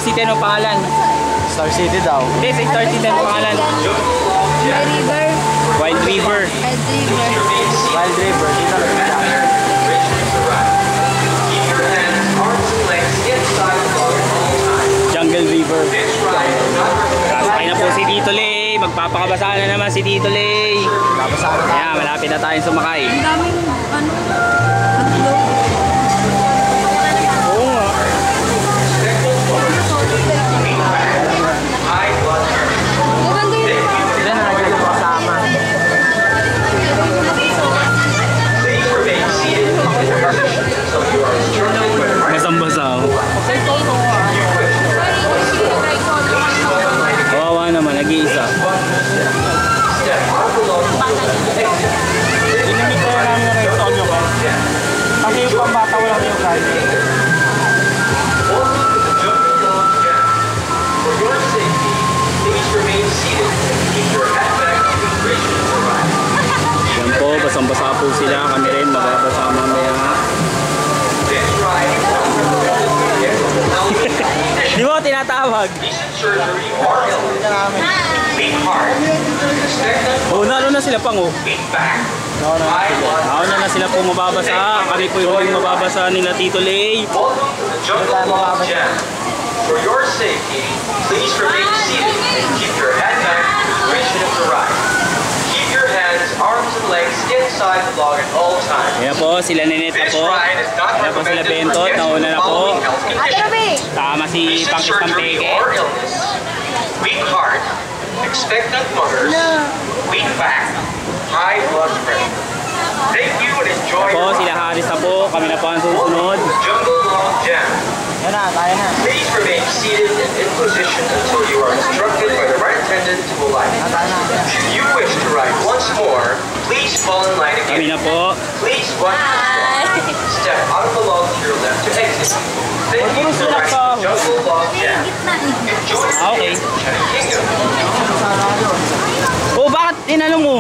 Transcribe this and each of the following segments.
City ano pangalan? Star City daw. Hindi, sa Star City ano pangalan? Wild River. Wild River. Wild River. Dito lang siya. Jungle River. Sasakay na po si Tito Lay. Magpapakabasa na naman si Tito Lay. Tapos ano na? Kaya malapit na tayong sumakay. Ang daming tatlo. Oo nga. Maganda yun. Sila na lagyan ng kasama. Basang-basa ako. Kawawa naman, nag-iisa. Inimit ko na namin yung sa audio ko. Kasi yung pambata walang yung guys. Yan po, basang-basa po sila. Kami rin, magbabasa mamaya. Di mo tinatawag? Oo, naano na sila pang oh. Nauna na sila po mababasa. Kami po yung huling mababasa nila Tito Lay. For your safety, please remain seated and keep your head back for the duration of the ride. Keep your hands, arms, and legs inside the log at all times. Ayan po, sila Nineta This po. ride is not Ayan po sila recommended Bentot. for guests Nauna with na po. following health conditions. Tama si Recent Pangkis surgery Panteke. or illness, weak heart, expectant mothers, weak back, high blood pressure. Thank you and enjoy Po, your sila ride. Haris na po. Kami na po ang susunod. Jungle Log Jam. Yan na, kaya na. Please remain seated and in position until you are instructed by the ride attendant to alight. Should you wish to ride once more, please fall in line Kami again. na po. Please watch your step. Step out of the log to your left to exit. Thank you for riding the Jungle Log Jam. Enjoy your Okay. day in China Kingdom. Oh, bakit tinanong mo?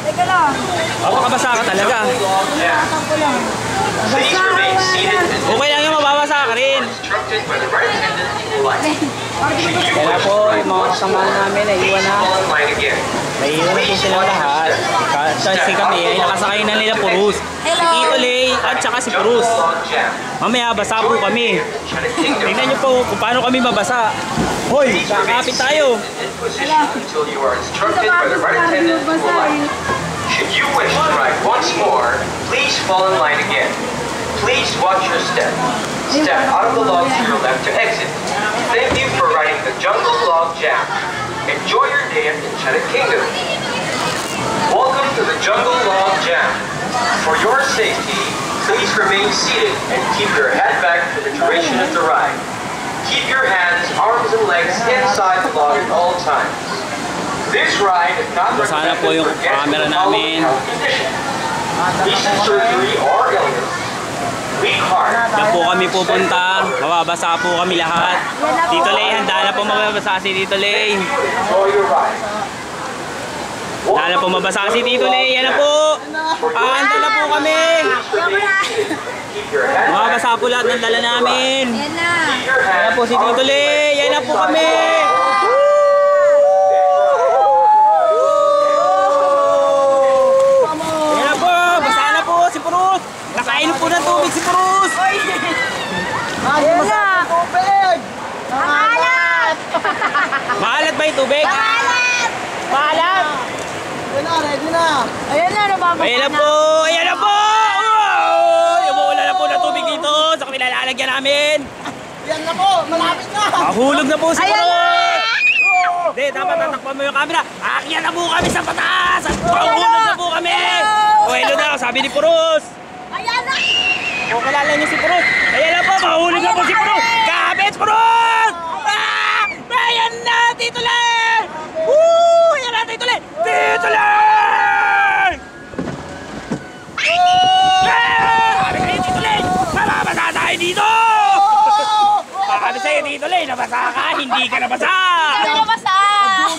Teka lang. Papakabasa ka talaga. Log Jam. Please remain seated and Okay lang yung mababasa ka rin. instructed by the ride attendant to alight. Should you Kaya wish po, to ride yung mga once kasama more, namin ay iwan please na. fall in line again. Naiiwan na po silang lahat. Kasi kami ay nakasakay na nila Purus. Si Tito Lay at saka si Purus. Mamaya basa po kami. Tingnan nyo po kung paano kami mabasa. Hoy, kakapit tayo. Until you are instructed by the ride attendant to alight. Should you wish to ride once more, please fall in line again. Please watch your step. Step out of the log to your left to exit. Thank you for riding the Jungle Log Jam. Enjoy your day at Enchanted Kingdom. Welcome to the Jungle Log Jam. For your safety, please remain seated and keep your head back for the duration of the ride. Keep your hands, arms, and legs inside the log at all times. This ride is not Sana po recommended yung for guests camera with following namin. health conditions. Recent surgery or illness, weak heart, Diyan po kami pupunta. Mababasa po kami lahat. Tito Lay, handa na po mababasa si Tito Lay. enjoy your ride. Handa na po mabasa si Tito Lay. Yan na po. Handa na po kami. Keep your head back. Mababasa po lahat ng dala namin. Yan na. Keep your Yan hands, po si Tito Lay. Yan na po kami. Yan na po. Basa na po si Purus. Nakain po ng tubig si Purus. Yan na. Tubig! Pangalat. Maalat ba yung tubig? Pangalat. Maalat. Yan na, ready na. Ayan na, nababasa Ayan na po. Ayan na po. Umuulan na po ng tubig dito sa kabila lalagyan namin. Yan na po, malapit na. Mahulog na po si Ayan Purus. na. Hindi, dapat tatakpan mo yung camera. Aakyat na po kami sa pataas. At mahulog na po kami. O, hello na. Sabi ni Purus. Ayan na. Kung kalala niyo si Purus. Ayan na po. Mahulog na po si Purus. Kapit, Purus. Ah! Ayan na, Tito Lay. Woo! Ayan na, Tito Lay. Tito Lay! Sabi kayo, Tito Lay. Mababasa tayo dito. Sabi sa'yo, Tito Lay, nabasa ka. Hindi ka nabasa. Hindi kami nabasa.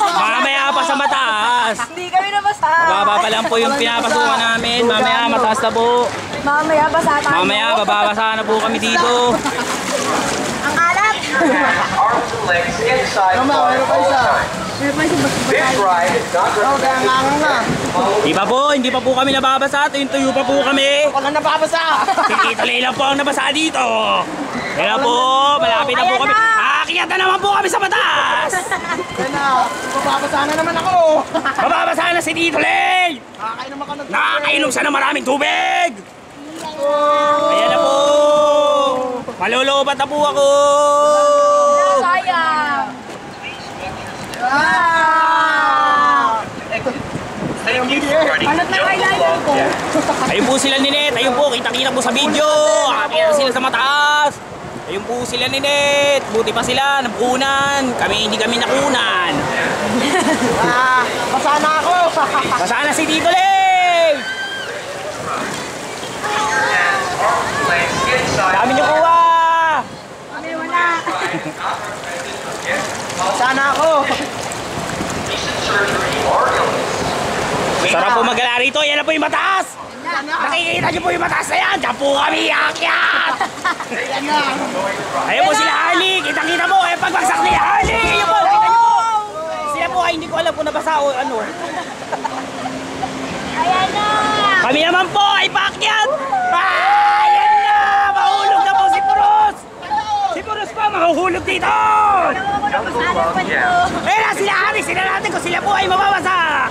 Mamaya pa sa mataas. Hindi kami nabasa. Mababa pa lang po yung pinapasukan namin. Mamaya mataas na po. Mamaya basa tayo. Mamaya bababasa na po kami dito. Ang alat. your hands, arms, and legs inside the water all the time. This ride is not recommended. Hindi pa po kami nababasa. Tuyo pa po kami. Wala nababasa. Si Tito Lay lang po ang nabasa dito. Kaya po, malapit na po kami. Aakyat na naman po kami sa batas. Yan na, mababasa na naman ako. Mababasa na si Tito Lay. Nakakainom ako ng Nakakainom siya ng maraming tubig. Ayan na po. Malulubat na po ako. Sayang. Anot na eyeliner ko. Ayun po sila ni Net. Ayun po, kita-kita po sa video. Aakyat sila sa mataas. Ayun po sila ni Net. Buti pa sila, napunan. Hindi kami nakunan. Basa na ako. Basa na si Tito Lay. Legs inside Dami niyo kuha. Kami wala. Basa na ako. recent surgery or illness. Sarap po magala rito. Yan na po yung mataas. Nakikita niyo po yung mataas na yan. Diyan po kami aakyat. Yan na. Ayun po sila Harley. Kitang-kita mo. Eh, pagbagsak ni Harley. Ayun po, kita niyo po. Sila po ay hindi ko alam kung nabasa o ano. Ayan na. Kami naman po ay paakyat. Ayan na. Mahulog na po si Puros. Si Puros pa mahuhulog dito. Ayun na sila Harley. Sila natin kung sila po ay mababasa.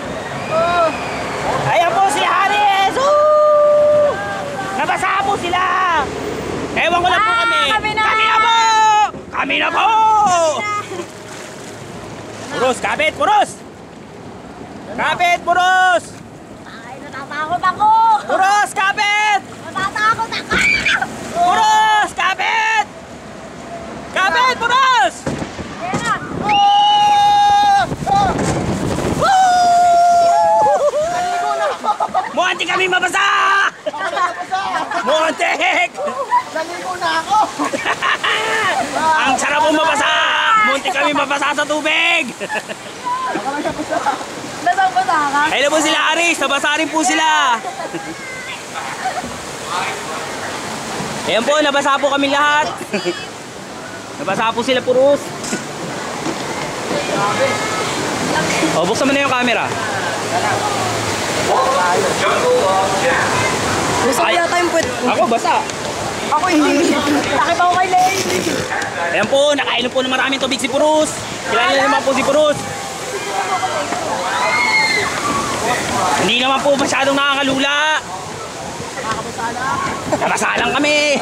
Ayan po si Haris! Nabasa po sila! Ewan ko lang po kami! Kami na! Kami na po! Kami na po! Puros! Kapit! Puros! Kapit! Puros! Ay, natatakot ako. Puros! Kapit! Natatakot ako. Puros! Kapit! Kapit! Puros! Ayan na. Muntik kami mabasa! Muntik! Naligo na ako. Ang sarap po mabasa! Muntik kami mabasa sa tubig! Nasabasa ka? Ayun na po sila Aris, nabasa rin po sila. Ayan po, nabasa po kami lahat. Nabasa po sila Puros. O, buksan mo na yung camera. Jungle Log Jam. Gusto ko yata yung puwet ko. Ako, basa. Ako hindi. Takip ako kay Lay. Ayan po, nakainom po ng maraming tubig si Puros. Kilala naman po si Puros. Hindi naman po masyadong nakakalula. Nabasa lang kami.